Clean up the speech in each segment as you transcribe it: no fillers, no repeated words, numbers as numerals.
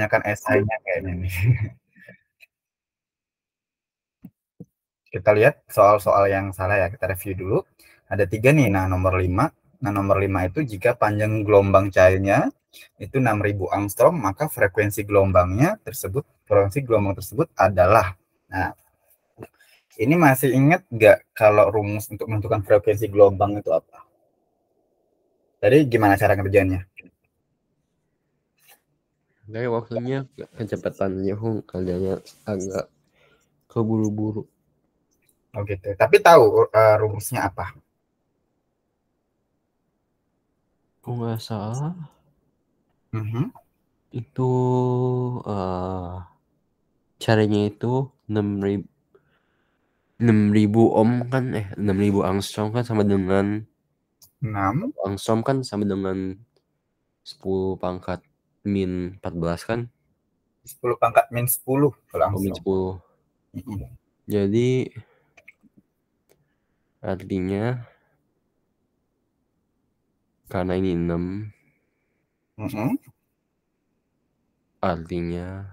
kebanyakan esainya kayaknya nih. Kita lihat soal-soal yang salah ya, kita review dulu. Ada 3 nih, nah nomor 5. Nah nomor 5 itu jika panjang gelombang cairnya itu 6.000 angstrom, maka frekuensi gelombang tersebut adalah. Nah, ini masih ingat nggak kalau rumus untuk menentukan frekuensi gelombang itu apa? Tadi gimana cara kerjanya? Kayak waktunya kecepatannya kerjanya agak keburu-buru. Oh gitu. Tapi tahu rumusnya apa? Kok nggak salah itu caranya itu 6.000 ohm kan 6.000 angstrom kan sama dengan 6 angstrom kan sama dengan 10 pangkat min 14 kan 10 pangkat min 10 kalau min angstrom. 10. Jadi artinya karena ini 6 artinya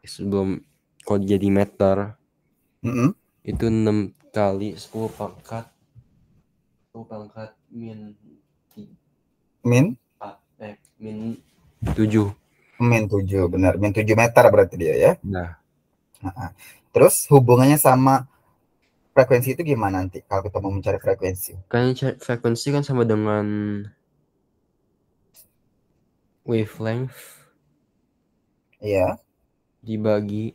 sebelum kalau jadi meter itu 6 kali 10 pangkat min min 7. min 7 benar, min 7 meter berarti dia ya. Nah, terus hubungannya sama frekuensi itu gimana nanti kalau kita mau mencari frekuensi? kan frekuensi kan sama dengan wavelength Iya. dibagi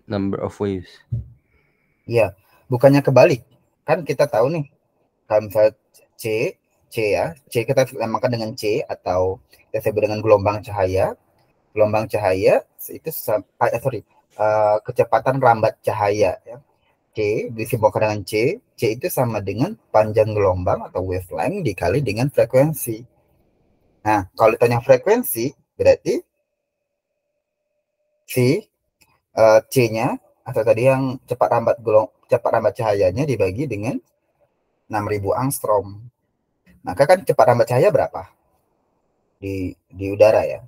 number of waves. Iya, bukannya kebalik. Kan kita tahu nih, kalau misalnya C, ya, C kita namakan dengan C atau kita sebut dengan gelombang cahaya. Gelombang cahaya itu kecepatan rambat cahaya ya. C disimbolkan dengan C itu sama dengan panjang gelombang atau wavelength dikali dengan frekuensi. Nah, kalau ditanya frekuensi, berarti C-nya atau tadi yang cepat rambat cahayanya dibagi dengan 6.000 angstrom. Maka kan cepat rambat cahaya berapa di udara ya?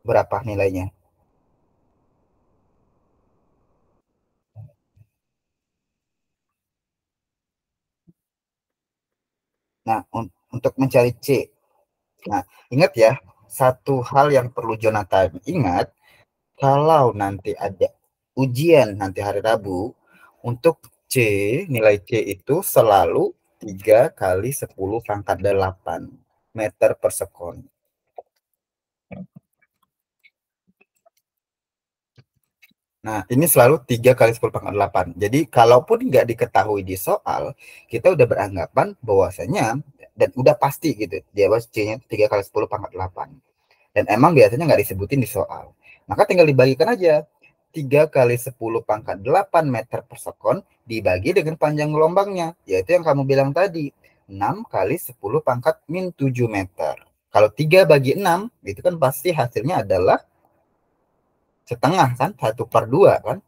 Berapa nilainya? Nah, untuk mencari C. Nah, ingat ya, satu hal yang perlu Jonathan ingat, kalau nanti ada ujian nanti hari Rabu, untuk nilai C itu selalu 3 kali 10 pangkat 8 meter per sekon. Nah, ini selalu 3 kali 10 pangkat 8. Jadi, kalaupun nggak diketahui di soal, kita udah beranggapan bahwasanya, dan udah pasti gitu, dia bahwa C-nya 3 kali 10 pangkat 8. Dan emang biasanya nggak disebutin di soal. Maka tinggal dibagikan aja. 3 kali 10 pangkat 8 meter per sekon dibagi dengan panjang gelombangnya. Yaitu yang kamu bilang tadi. 6 kali 10 pangkat min 7 meter. Kalau 3 bagi 6, itu kan pasti hasilnya adalah setengah kan? 1/2 kan?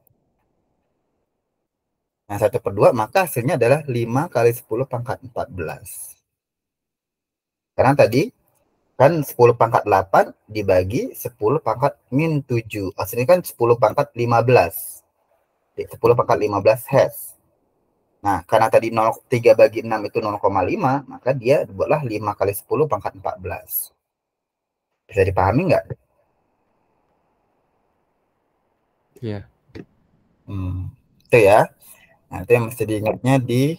Nah, 1/2 maka hasilnya adalah 5 kali 10 pangkat 14. Karena tadi kan 10 pangkat 8 dibagi 10 pangkat min 7. Hasilnya kan 10 pangkat 15. 10 pangkat 15 Hz. Nah, karena tadi 3 bagi 6 itu 0,5, maka dia buatlah 5 kali 10 pangkat 14. Bisa dipahami nggak? Iya. Itu ya. Nah, itu yang mesti diingatnya di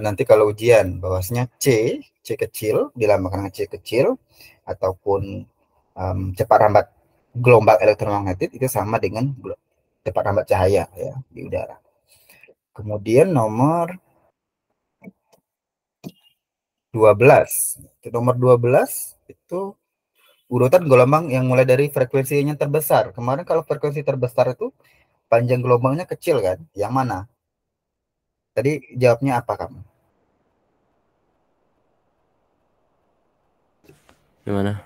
nanti kalau ujian, bahwasanya C kecil, dilambangkan dengan C kecil, ataupun cepat rambat gelombang elektromagnetik itu sama dengan cepat rambat cahaya ya di udara. Kemudian nomor 12. Nomor 12 itu urutan gelombang yang mulai dari frekuensinya terbesar. Kemarin kalau frekuensi terbesar itu panjang gelombangnya kecil kan? Yang mana? Tadi jawabnya apa kamu? Gimana?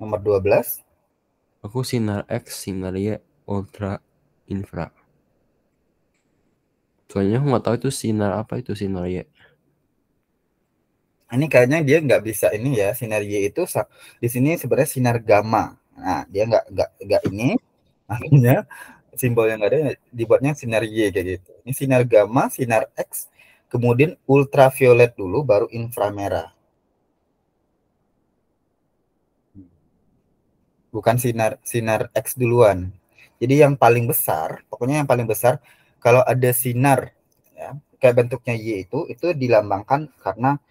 Nomor 12. Aku sinar X, sinar Y, ultra, infra. Soalnya aku nggak tahu itu sinar apa itu sinar Y. Ini kayaknya dia nggak bisa ini ya, sinar Y itu di sini sebenarnya sinar gamma. Nah, dia nggak ini, akhirnya simbol yang ada dibuatnya sinar Y kayak gitu. Ini sinar gamma, sinar X, kemudian ultraviolet dulu, baru inframerah. Bukan sinar sinar X duluan. Jadi yang paling besar, pokoknya yang paling besar kalau ada sinar ya, kayak bentuknya Y itu dilambangkan karena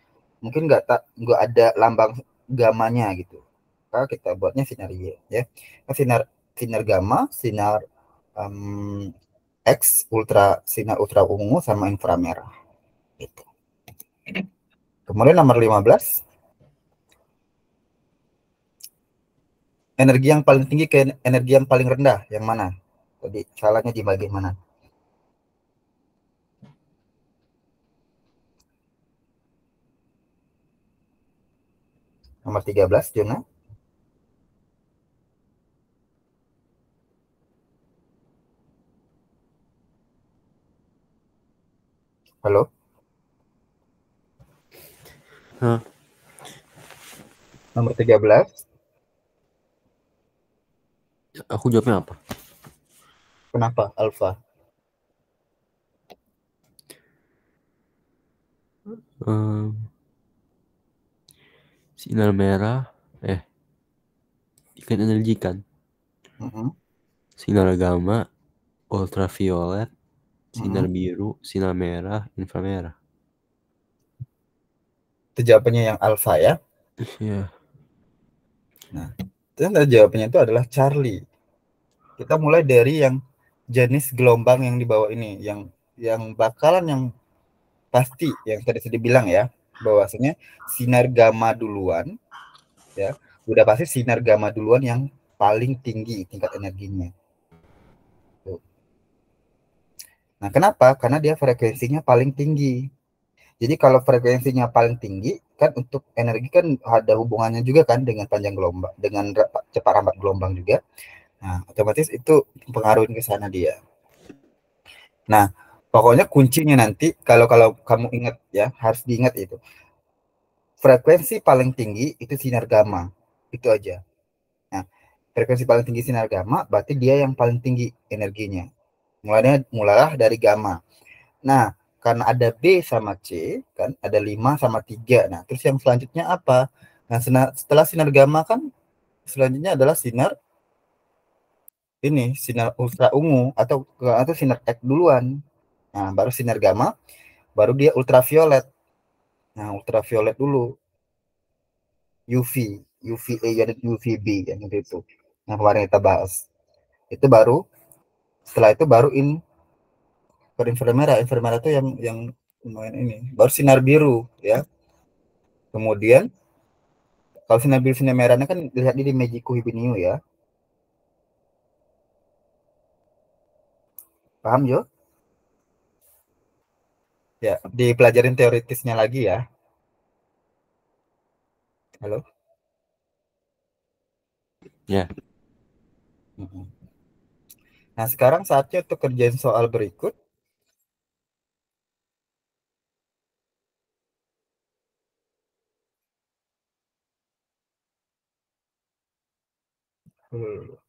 mungkin nggak ada lambang gamanya gitu. Maka kita buatnya sinar Y ya. Nah, sinar sinar gamma, sinar um, X, sinar ultra ungu sama inframerah gitu. Kemudian nomor 15, energi yang paling tinggi ke energi yang paling rendah yang mana? Tadi salahnya di bagian mana? Nomor 13, Juna. Halo? Hah? Nomor 13, Aku jawabnya apa? kenapa alfa? Ehm, sinar merah, tingkat energi kan? Mm-mm, Sinar gamma, ultraviolet, sinar mm-mm. biru, sinar merah, inframerah. Itu jawabannya yang alfa ya. Iya. Nah, ternyata jawabannya itu adalah Charlie. Kita mulai dari yang jenis gelombang yang di bawah ini, yang bakalan yang pasti yang tadi sudah bilang ya, bahwasanya sinar gamma duluan ya, udah pasti sinar gamma duluan yang paling tinggi tingkat energinya. Tuh. Nah, kenapa? Karena dia frekuensinya paling tinggi. Jadi kalau frekuensinya paling tinggi kan untuk energi kan ada hubungannya juga kan dengan panjang gelombang, dengan cepat rambat gelombang juga. Nah, otomatis itu pengaruhin ke sana dia. Nah, pokoknya kuncinya nanti kalau kalau kamu ingat ya, harus diingat itu. Frekuensi paling tinggi itu sinar gamma. Itu aja. Nah, frekuensi paling tinggi sinar gamma berarti dia yang paling tinggi energinya. Mulailah dari gamma. Nah, karena ada B sama C, kan ada 5 sama 3. Nah, terus yang selanjutnya apa? Nah, setelah sinar gamma kan selanjutnya adalah sinar ultra ungu atau sinar X duluan. Nah, baru sinar gamma, baru dia ultraviolet. Nah, ultraviolet dulu, UV, UVA dan UVB yang itu. Yang kemarin kita bahas. Itu baru setelah itu baru inframerah. Inframerah itu yang lumayan ini. Baru sinar biru ya. Kemudian kalau sinar biru sinar merahnya kan lihat di Magico Hibiniu ya. Paham Jo? Ya, dipelajarin teoritisnya lagi ya. Halo. Ya. Nah, sekarang saatnya untuk kerjain soal berikut. Hmm.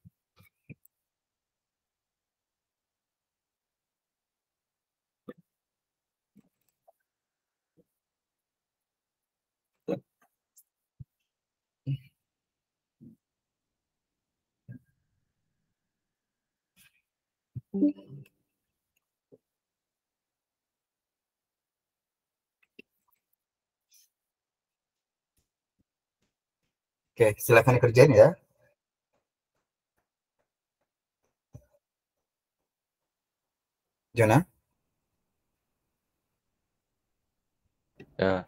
Oke, silakan kerjain ya. Jona. Ya.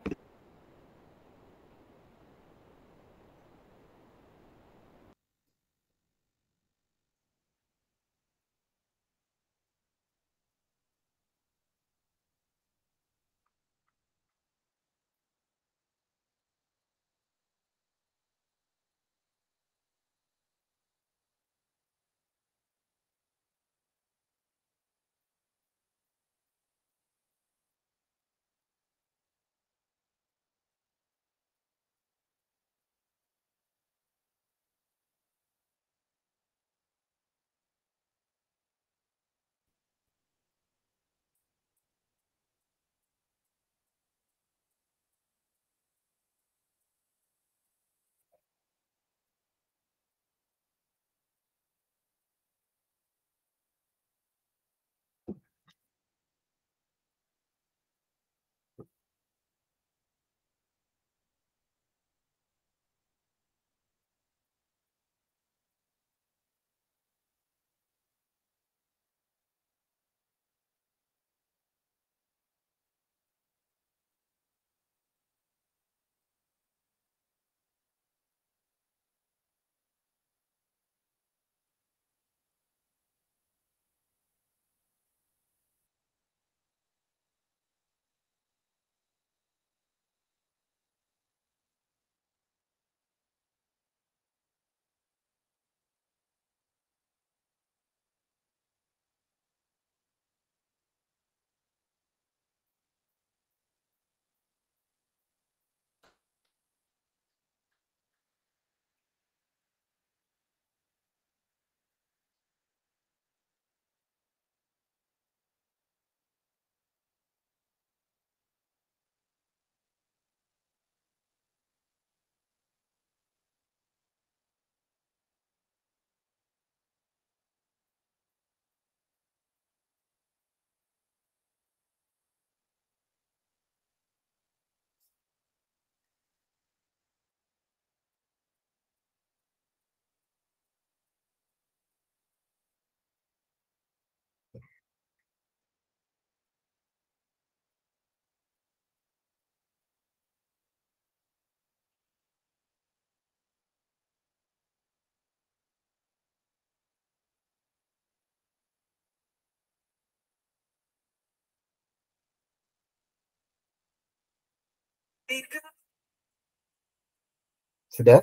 Sudah?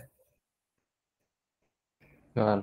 Kan.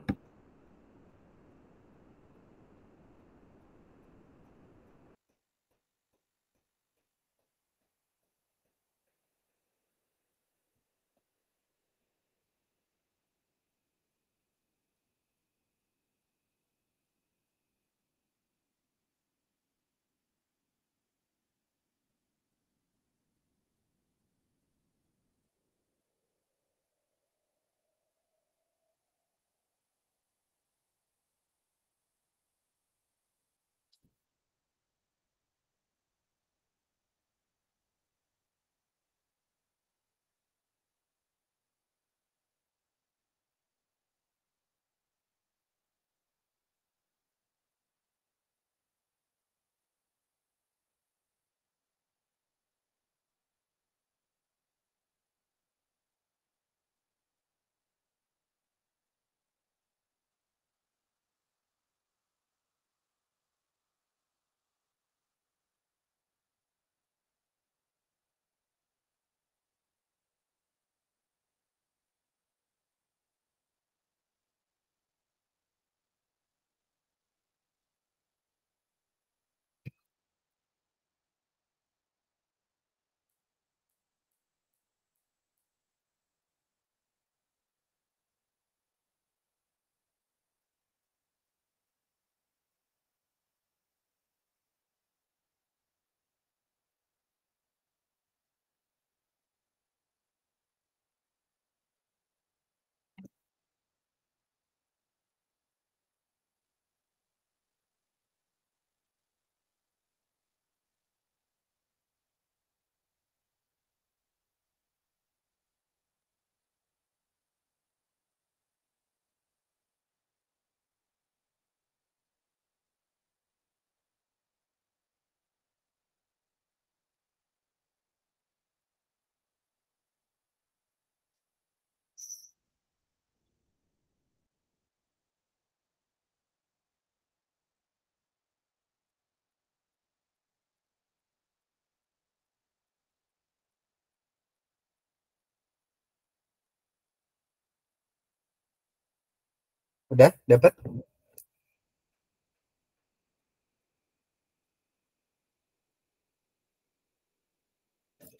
Udah? Dapat?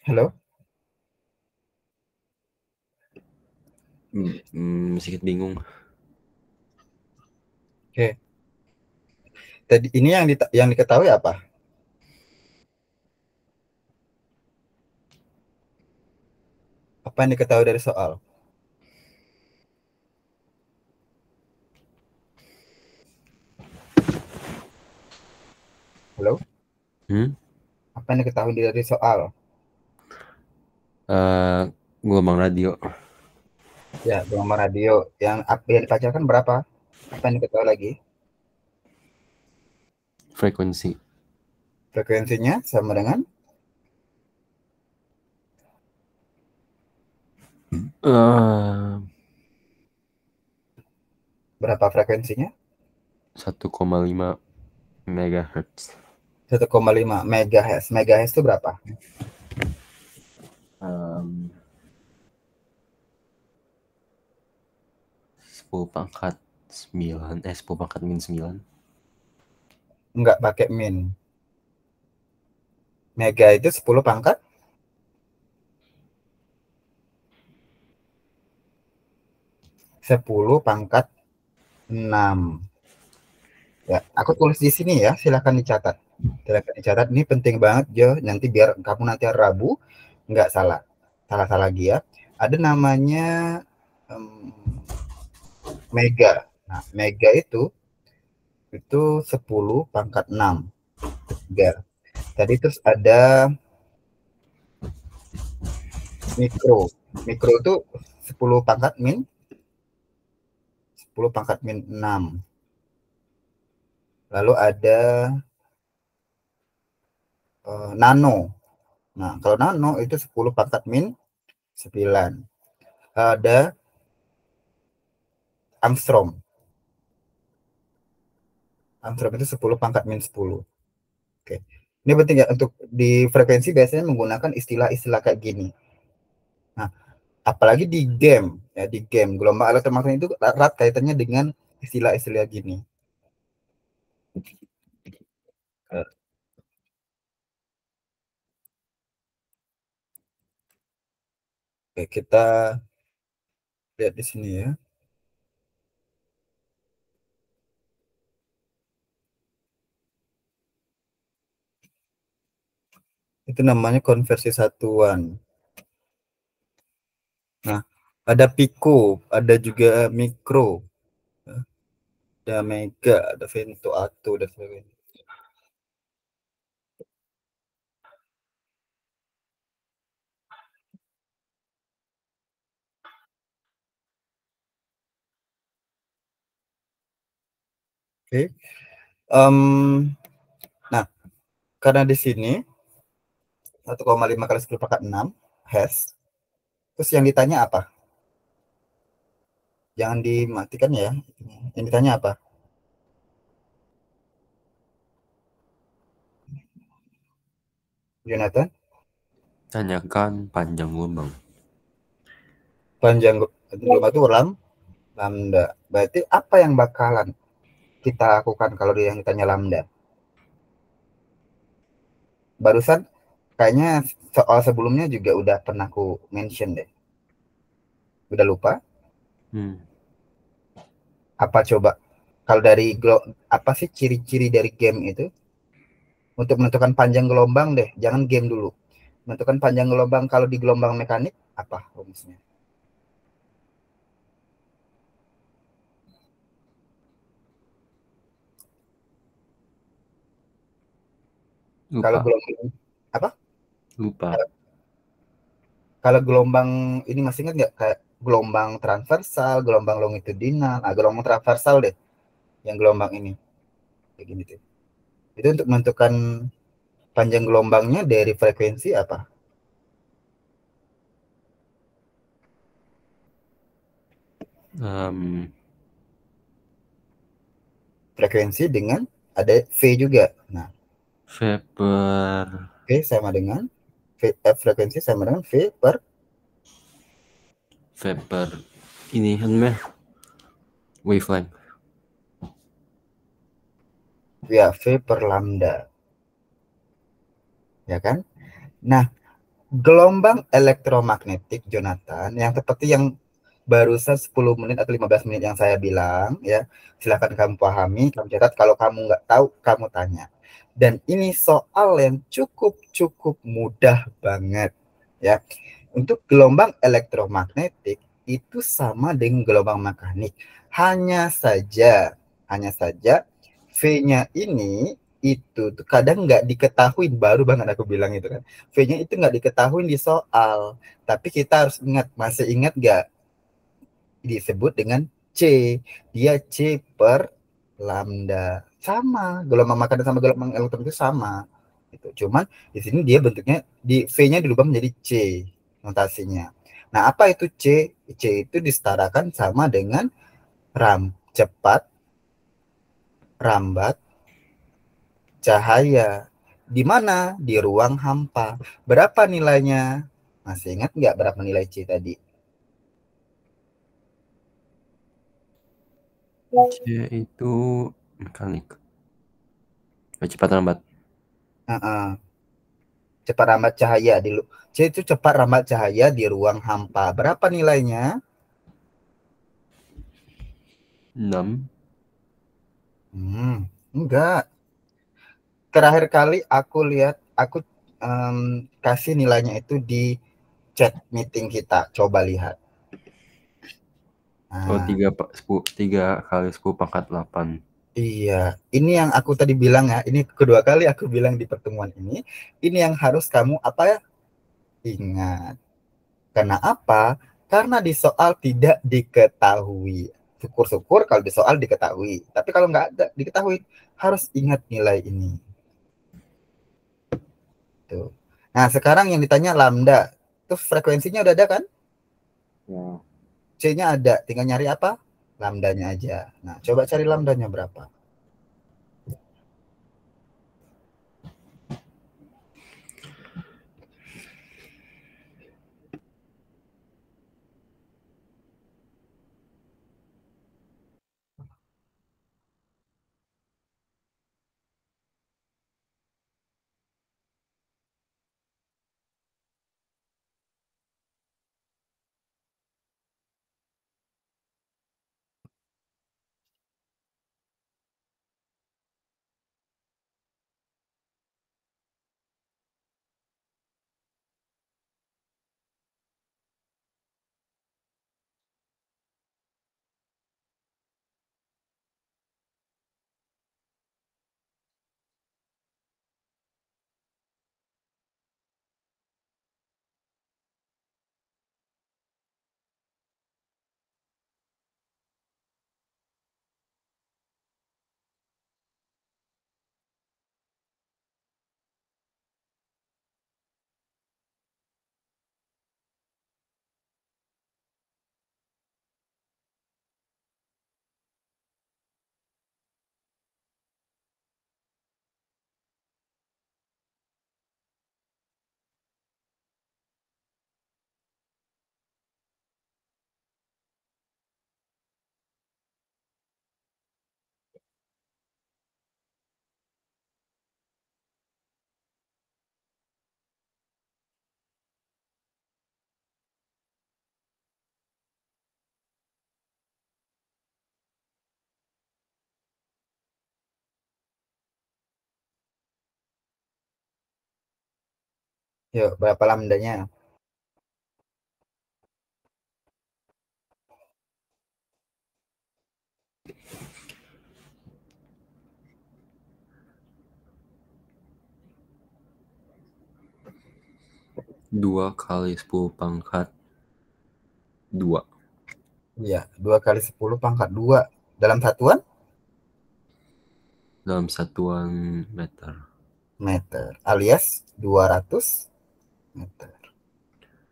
Halo? Sedikit bingung. Oke. Tadi ini yang diketahui apa? Apa yang diketahui dari soal? Halo? Hmm? Apa yang diketahui dari soal? Gelombang radio. Ya, gelombang radio yang dipancarkan berapa? Apa yang diketahui lagi? Frekuensi. Frekuensinya sama dengan Eh, berapa frekuensinya? 1,5 megahertz. 1,5 megahertz. Megahertz itu berapa? Um, 10 pangkat min 9. Enggak pakai min. Mega itu 10 pangkat 10 pangkat 6. Ya, aku tulis di sini ya, silakan dicatat. Silakan dicatat, ini penting banget Jo, nanti biar kamu nanti Rabu nggak salah. Salah-salah lagi ya. Ada namanya em, mega. Nah, mega itu 10 pangkat 6. Mega. Tadi terus ada mikro. Mikro itu 10 pangkat min 10 pangkat min 6. Lalu ada nano. Nah, kalau nano itu 10 pangkat min 9. Ada Armstrong. Armstrong itu 10 pangkat min 10. Oke. Ini penting ya, untuk di frekuensi biasanya menggunakan istilah-istilah kayak gini. Nah, apalagi di game, ya di game gelombang elektromagnetik itu erat kaitannya dengan istilah-istilah gini. Oke, kita lihat di sini ya. Itu namanya konversi satuan. Nah, ada pico, ada juga mikro, ada mega, ada femto, atto, dan sebagainya. Oke. Nah, karena di sini 1,5 kali 10 pangkat 6 Hz. Terus yang ditanya apa? Jangan dimatikan ya. Yang ditanya apa? Jonathan? Tanyakan panjang gelombang. Panjang gelombang itu lambda. Berarti apa yang bakalan kita lakukan kalau dia yang ditanya lambda? Barusan kayaknya soal sebelumnya juga udah pernah aku mention deh. Udah lupa? Apa coba? Kalau dari apa sih ciri-ciri dari game itu? Untuk menentukan panjang gelombang deh, jangan game dulu. Menentukan panjang gelombang kalau di gelombang mekanik apa rumusnya? Kalau Lupa. gelombang apa? Lupa. Kalau gelombang ini masih ingat nggak kayak gelombang transversal, gelombang longitudinal, gelombang transversal deh, yang gelombang ini kayak gini tuh. Itu untuk menentukan panjang gelombangnya dari frekuensi apa? Frekuensi dengan ada V juga. Nah, Vapor. V sama dengan frekuensi sama dengan V per Vapor. Ini namanya wavelength. ya V per lambda. Ya kan? Nah, gelombang elektromagnetik Jonathan yang seperti yang barusan 10 menit atau 15 menit yang saya bilang ya, silakan kamu pahami, kamu catat, kalau kamu nggak tahu kamu tanya. Dan ini soal yang cukup mudah banget ya. Untuk gelombang elektromagnetik itu sama dengan gelombang mekanik. Hanya saja V-nya ini itu tuh kadang nggak diketahui, baru banget aku bilang itu kan. V-nya itu nggak diketahui di soal. Tapi kita harus ingat, masih ingat nggak disebut dengan C. Dia C per lambda. Sama, gelombang makanan sama gelombang elektron itu sama. Gitu. Cuman di sini dia bentuknya di V-nya dirubah menjadi C notasinya. Nah, apa itu C? C itu disetarakan sama dengan cepat, rambat, cahaya. Di mana? Di ruang hampa. Berapa nilainya? Masih ingat nggak berapa nilai C tadi? C itu mekanik. Cepat lambat. Cepat rambat cahaya C itu cepat rambat cahaya di ruang hampa. Berapa nilainya? 6. Enggak. Terakhir kali aku lihat, aku kasih nilainya itu di chat meeting kita. Coba lihat. Oh, Nah, 3 kali 10 pangkat 8. iya, ini yang aku tadi bilang ya. Ini kedua kali aku bilang di pertemuan ini. Ini yang harus kamu apa ya? Ingat. Karena apa? Karena di soal tidak diketahui. Syukur-syukur kalau di soal diketahui. Tapi kalau nggak ada diketahui, harus ingat nilai ini. Tuh. Nah, sekarang yang ditanya lambda. Terus frekuensinya udah ada kan? Ya. C-nya ada. Tinggal nyari apa? Lambdanya aja. Nah, coba cari lambdanya berapa. Yuk, berapa lambdanya? Dua kali 10 pangkat 2. Iya, 2 kali 10 pangkat 2. Dalam satuan? Dalam satuan meter. Meter. Alias 200 meter.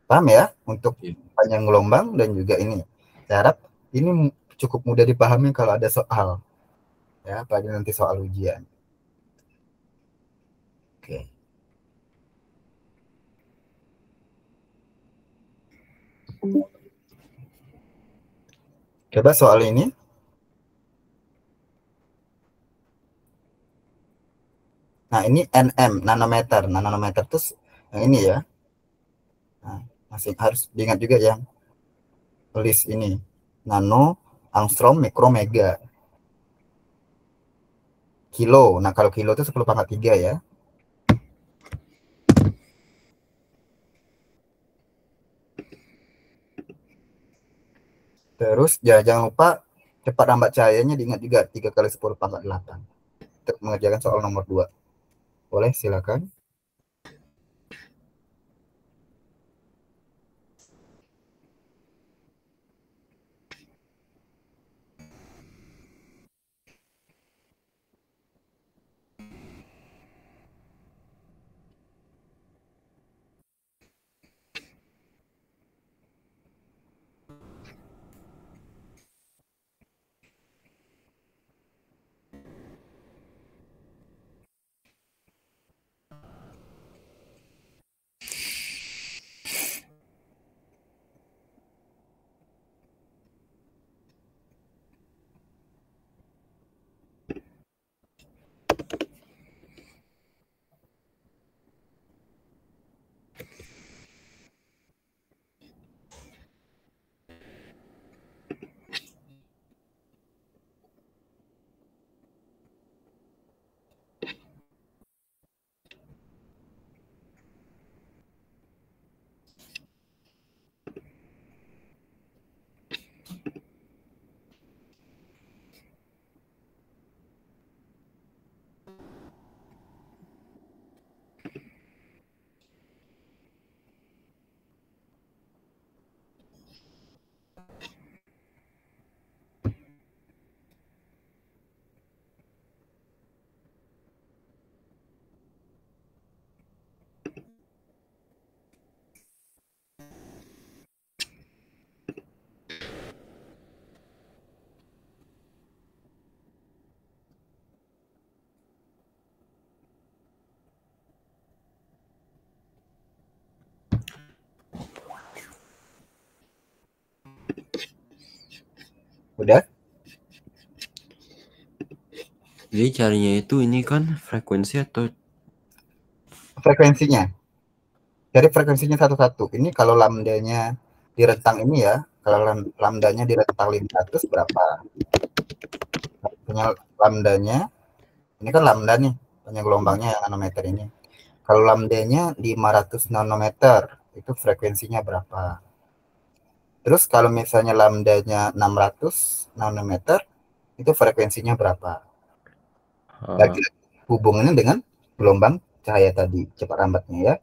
Paham ya? Untuk Iya. panjang gelombang dan juga ini. Saya harap ini cukup mudah dipahami kalau ada soal. Ya, apalagi nanti soal ujian. Oke. Coba soal ini. Nah, ini nm, nanometer. Nah, nanometer itu yang ini ya. Nah, masih harus diingat juga yang list ini. Nano, angstrom, mikro, mega. Kilo. Nah, kalau kilo itu 10 pangkat 3 ya. Terus jangan lupa cepat lambat cahayanya diingat juga 3 kali 10 pangkat 8. Untuk mengerjakan soal nomor 2. Boleh, silakan. Udah? Jadi carinya itu ini kan frekuensi atau Frekuensinya. Cari frekuensinya satu-satu. Ini kalau lambdanya di rentang ini ya. Kalau lambdanya di rentang 500 berapa? Punya lambdanya. Ini kan lambda nih. Punya gelombangnya yang nanometer ini. Kalau lambdanya 500 nanometer. Itu frekuensinya berapa? Terus kalau misalnya lambdanya 600 nanometer. Itu frekuensinya berapa? Bagi hubungannya dengan gelombang cahaya tadi. Cepat lambatnya ya.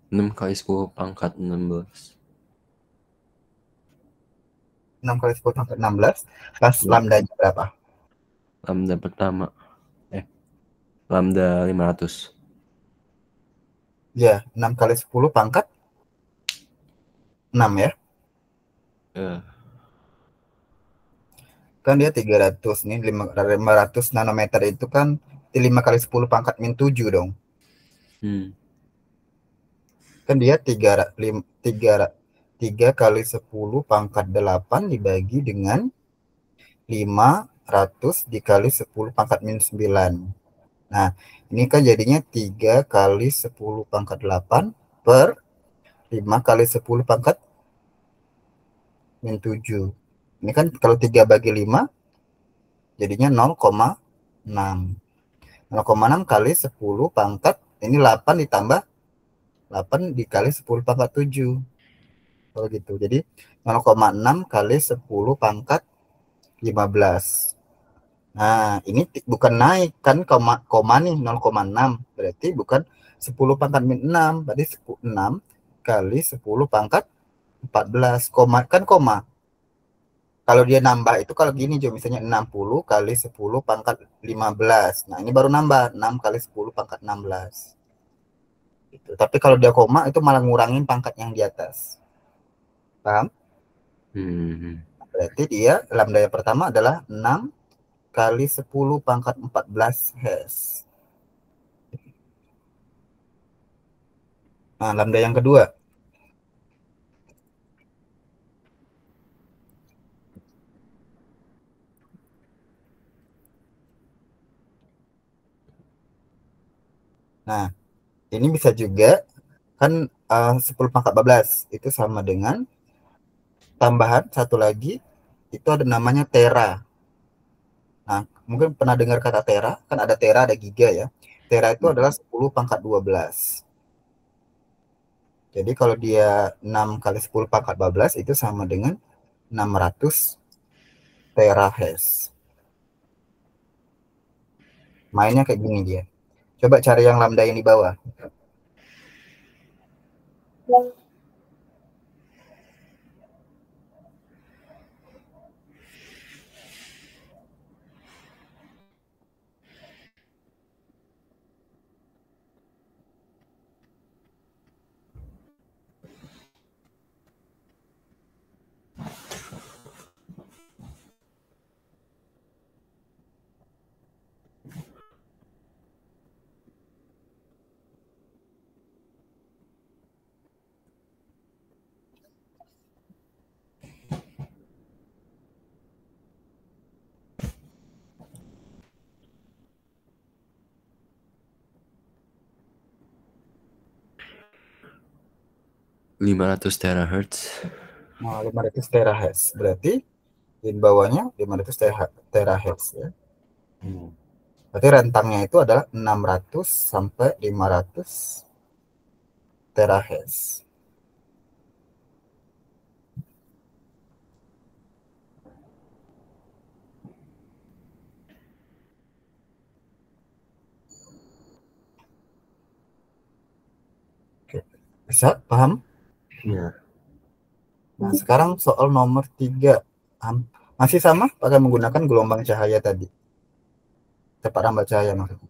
6 kali 10 pangkat 16. 6 kali 10 pangkat 16. Pas lambdanya berapa? Lambda pertama. Lambda 500. Ya, 6 kali 10 pangkat 6 ya. Kan dia 300 nih, 500 nanometer itu kan 5 kali 10 pangkat min 7 dong. Kan dia 3 kali 10 pangkat 8 dibagi dengan 500 dikali 10 pangkat min 9. Nah, ini kan jadinya 3 kali 10 pangkat 8 per 5 kali 10 pangkat min 7. Ini kan kalau 3 bagi 5 jadinya 0,6. 0,6 kali 10 pangkat, ini 8 ditambah 8 dikali 10 pangkat 7. Kalau gitu. Jadi 0,6 kali 10 pangkat 15. Nah, ini bukan naik kan, koma nih 0,6. Berarti bukan 10 pangkat min 6. Berarti 6 kali 10 pangkat 14. Koma kan koma. Kalau dia nambah itu kalau gini Jo, misalnya 60 kali 10 pangkat 15. Nah, ini baru nambah 6 kali 10 pangkat 16. Gitu. Tapi kalau dia koma itu malah ngurangin pangkat yang di atas. Paham? Berarti dia lambda yang pertama adalah 6 kali 10 pangkat 14 Hz. Nah, lambda yang kedua. Nah, ini bisa juga kan 10 pangkat 14 itu sama dengan tambahan satu lagi itu ada namanya tera. Nah, mungkin pernah dengar kata tera, kan ada tera, ada giga ya. Tera itu adalah 10 pangkat 12. Jadi kalau dia 6 kali 10 pangkat 12 itu sama dengan 600 terahertz. Mainnya kayak gini dia. Coba cari yang lambda yang di bawah. .500 terahertz. Nah, 500 terahertz. Berarti di bawahnya 500 terahertz ya. Berarti rentangnya itu adalah 600 sampai 500 terahertz. Oke. Bisa? Paham? Ya. Nah, sekarang soal nomor 3. Masih sama pakai menggunakan gelombang cahaya tadi. Cepat rambat cahaya maksudnya.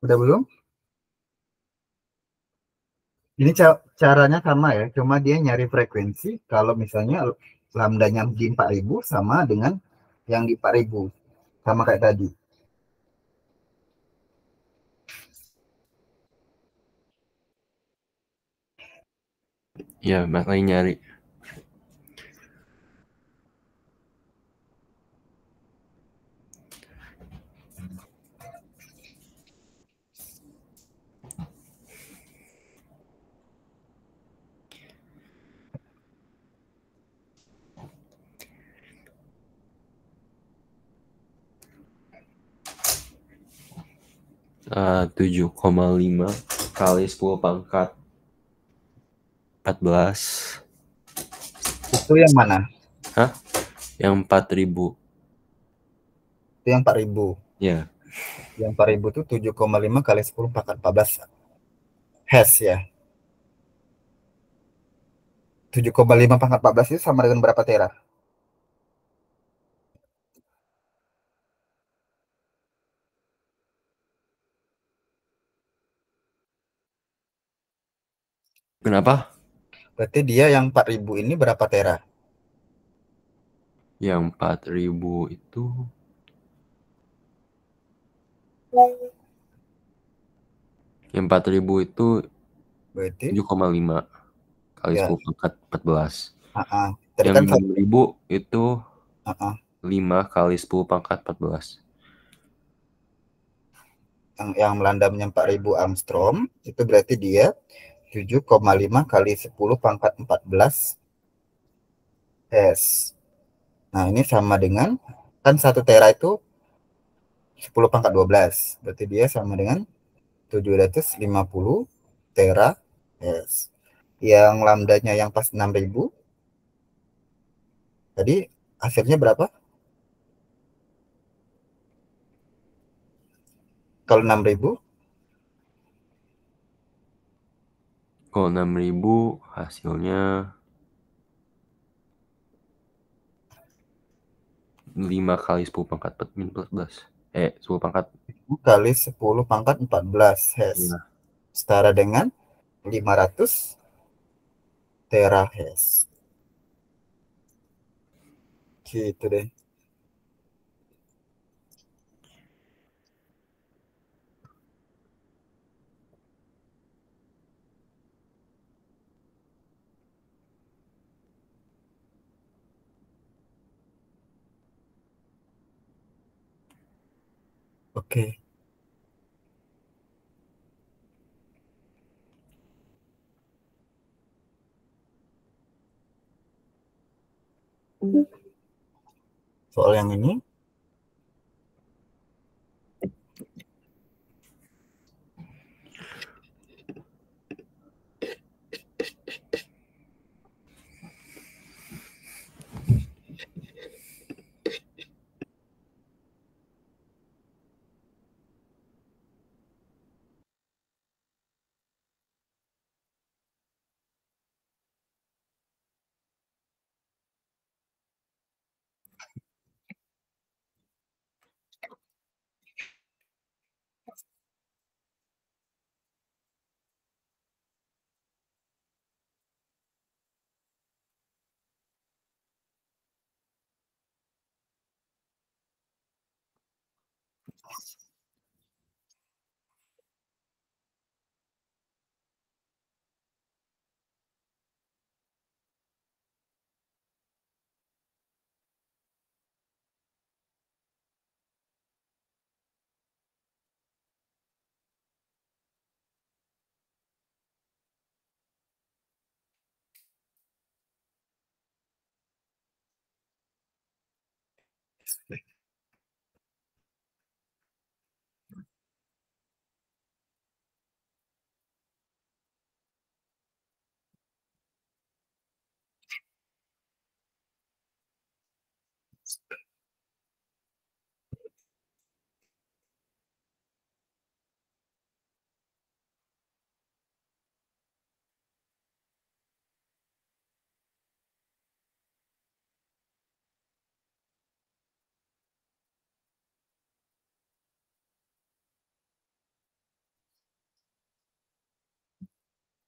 Udah belum? Ini caranya sama ya, cuma dia nyari frekuensi kalau misalnya lambdanya di 4000 sama dengan yang di 4000. Sama kayak tadi. Ya, makanya nyari. Uh, 7,5 kali 10 pangkat 14. Itu yang mana? Hah? Yang 4000. Itu yang 4000. Ya. Yang 4000 itu 7,5 kali 10 pangkat 14 Hz ya. 7,5 pangkat 14 itu sama dengan berapa tera? Kenapa? Berarti dia yang 4000 ini berapa tera? Yang 4000 itu yang 4000 itu Berarti 7,5 kali ya. 10 pangkat 14. Tadi Yang kan 6.000 itu 5 kali 10 pangkat 14. Yang melandamnya 4.000 Armstrong itu berarti dia 7,5 kali 10 pangkat 14 S. Nah, ini sama dengan kan 1 tera itu 10 pangkat 12. Berarti dia sama dengan 750 tera S. Yang lambdanya yang pas 6.000 tadi hasilnya berapa? Kalau 6.000 Kalau 6.000 hasilnya 5 kali 10 pangkat 14. 10 pangkat kali 10 pangkat 14 Hz. ya. Setara dengan 500 terahertz. Gitu deh. Oke. Soal yang ini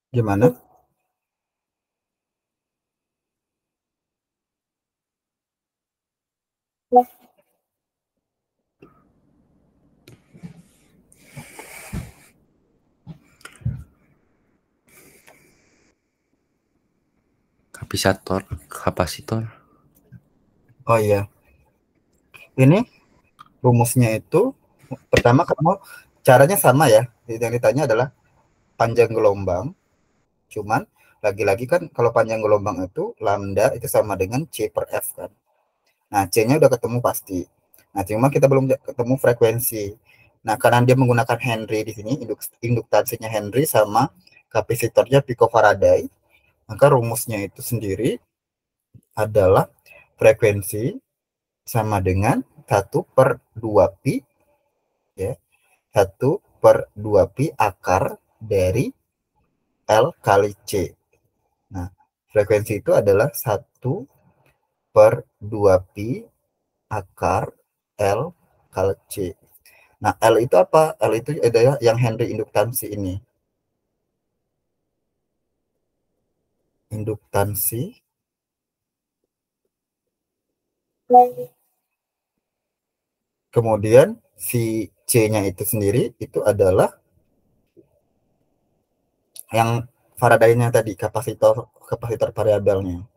gimana? Kapasitor. Oh iya. Ini rumusnya itu pertama kamu caranya sama ya. Yang ditanya adalah panjang gelombang. Cuman lagi-lagi kan kalau panjang gelombang itu lambda itu sama dengan C per F kan. Nah, C-nya udah ketemu pasti. Nah, cuma kita belum ketemu frekuensi. Nah, karena dia menggunakan Henry di sini, induktansinya Henry sama kapasitornya picofaraday, maka rumusnya itu sendiri adalah frekuensi sama dengan 1/2 pi, ya, 1/2 pi akar dari L kali C. Nah, frekuensi itu adalah 1/2 pi akar L kali C. Nah, L itu apa? L itu adalah yang Henry induktansi ini. Induktansi. Kemudian si C-nya itu sendiri itu adalah yang Faraday-nya tadi, kapasitor kapasitor variabelnya.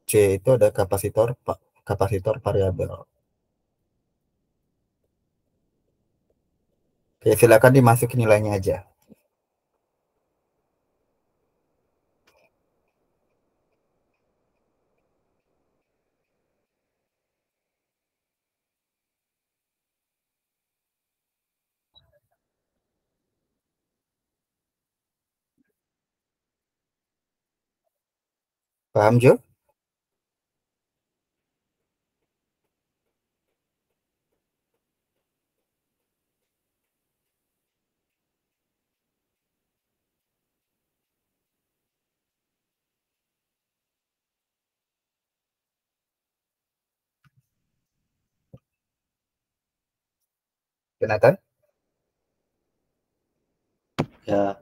C itu ada kapasitor variabel. Oke, silakan dimasukin nilainya aja. Paham, Jo? Jonathan? Ya.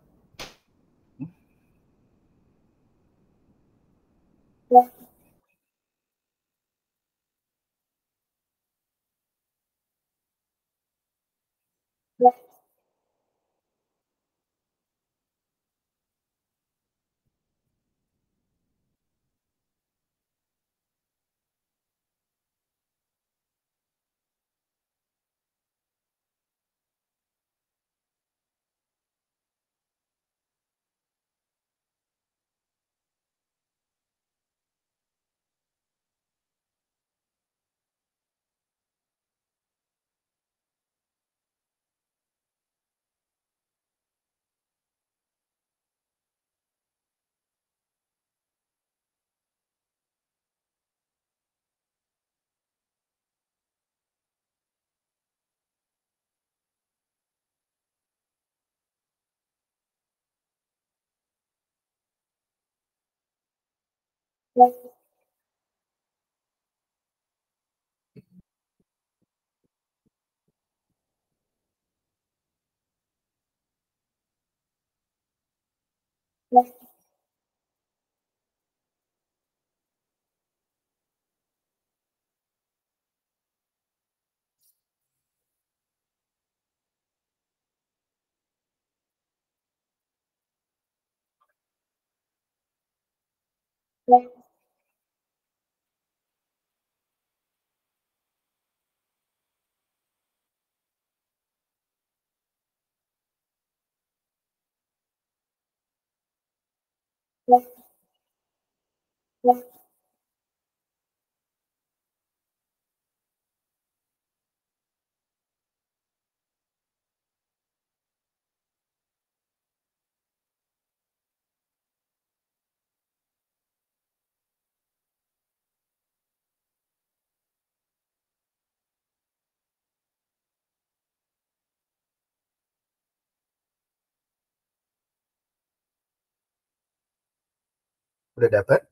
Udah dapat?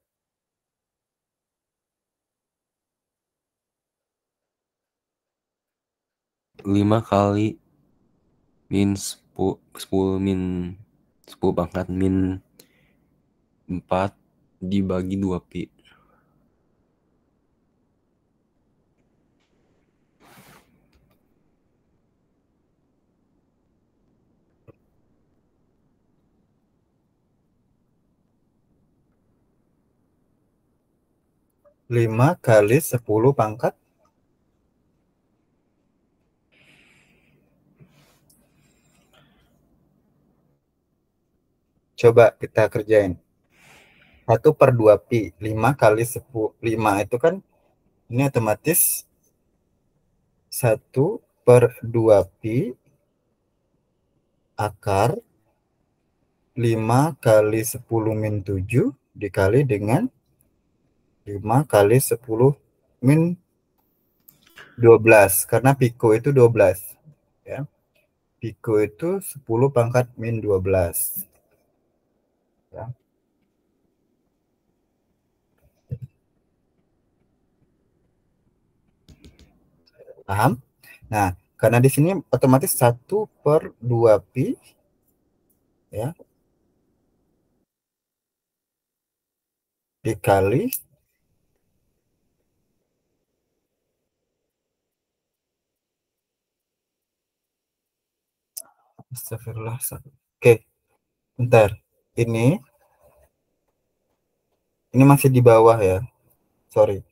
5 kali min 10 min 10 pangkat min 4 dibagi 2 pi. Lima kali 10 pangkat. Coba kita kerjain. 1/2 pi. 5 kali 10. 5 itu kan, ini otomatis 1/2 pi akar 5 kali 10 min 7 dikali dengan 5 kali 10 min 12. Karena piko itu 12. Ya. Piko itu 10 pangkat min 12. Ya. Paham? Nah, karena di sini otomatis 1/2 pi, ya, dikali astagfirullah. Oke. Bentar, ini masih di bawah ya. Sorry,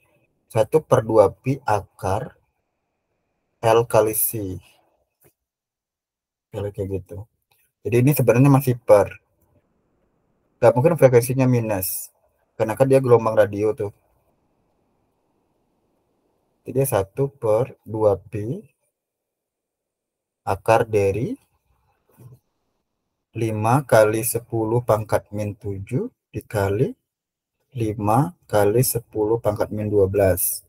1/2 pi akar L kali C. Kalau kayak gitu. Jadi ini sebenarnya masih per. Gak mungkin frekuensinya minus. Karena kan dia gelombang radio tuh. Jadi 1/2 pi akar dari 5 kali 10 pangkat min 7 dikali 5 kali 10 pangkat min 12.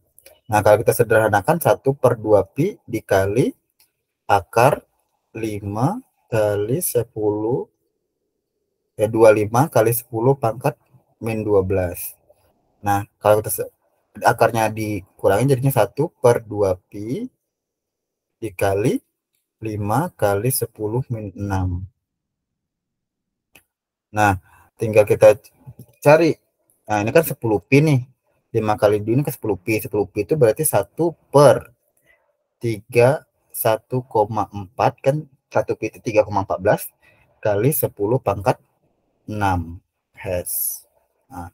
Nah, kalau kita sederhanakan 1/2 pi dikali akar 5 kali 10, 25 kali 10 pangkat min 12. Nah, kalau kita akarnya dikurangin jadinya 1/2 pi dikali 5 kali 10 min 6. Nah, tinggal kita cari. Nah, ini kan 10 pi nih. 5 kali 2 ini ke 10 pi. 10 pi itu berarti 1/31,4 kan. 1 pi itu 3,14 kali 10 pangkat 6 Hz. Nah,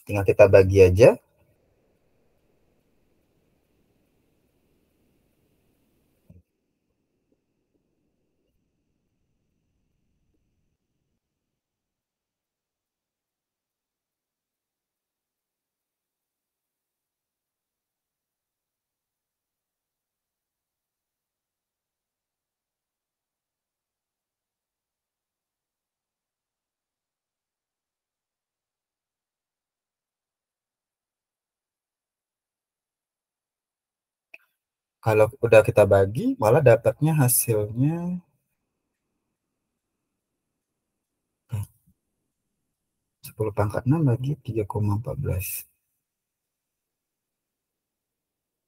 tinggal kita bagi aja. Kalau udah kita bagi, malah dapatnya hasilnya 10 pangkat 6 bagi 3,14.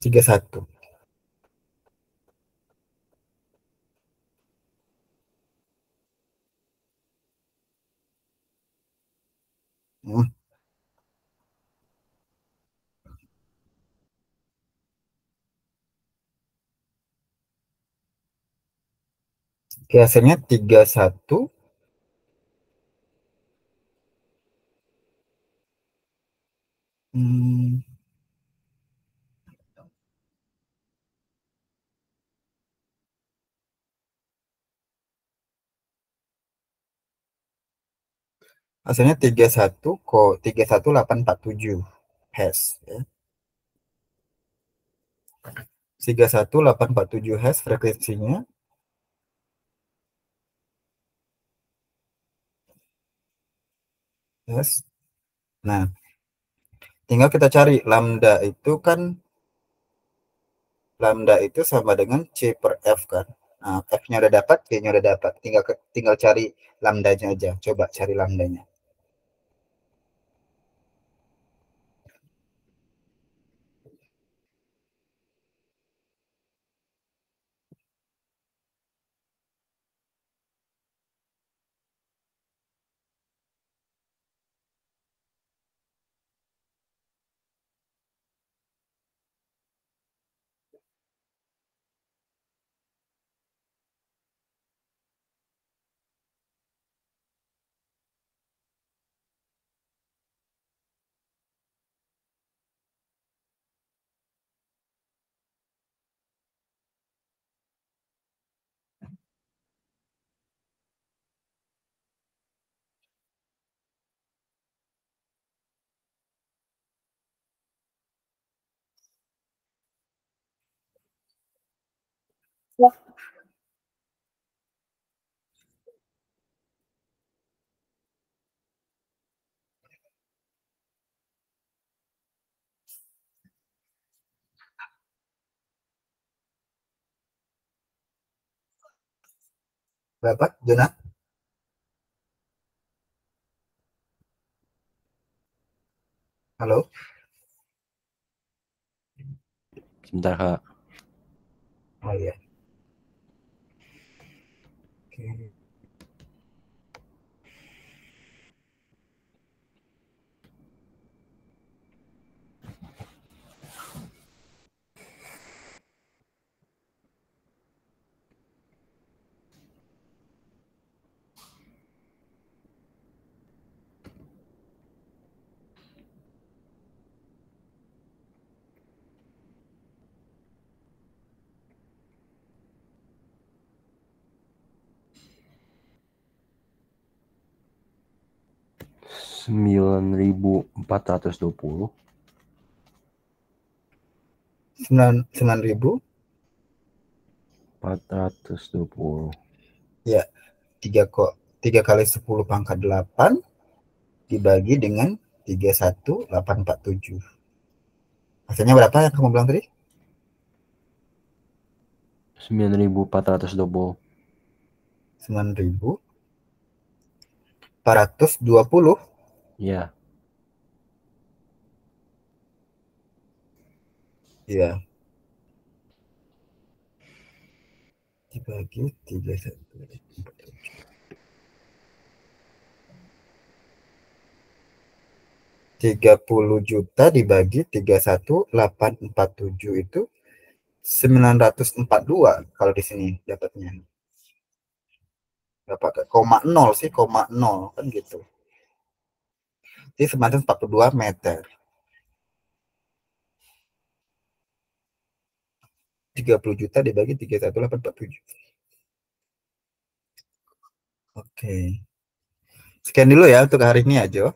31. Hmm. Oke, hasilnya 31. Hmm, hasilnya 31,31847 Hz ya. 31847 Hz frekuensinya. Hz. Nah, tinggal kita cari lambda itu sama dengan C/F kan. Nah, F-nya udah dapat, C-nya udah dapat. Tinggal cari lambdanya aja. Coba cari lambdanya. Berapa, Jona? Halo? Sebentar, Kak. Oh iya. Oke. 9.420. 9.420. Ya, 3 kali 10 pangkat 8 dibagi dengan 31.847. Hasilnya berapa yang kamu bilang tadi? 9.420. 9.420. Ya. Iya. Dibagi 30 juta dibagi 31.847 itu 942 kalau di sini dapatnya. Dapat koma nol sih, koma nol kan gitu. Jadi 942 meter. 30 juta dibagi 31.847. Oke. Sekian dulu ya untuk hari ini ya, Jo.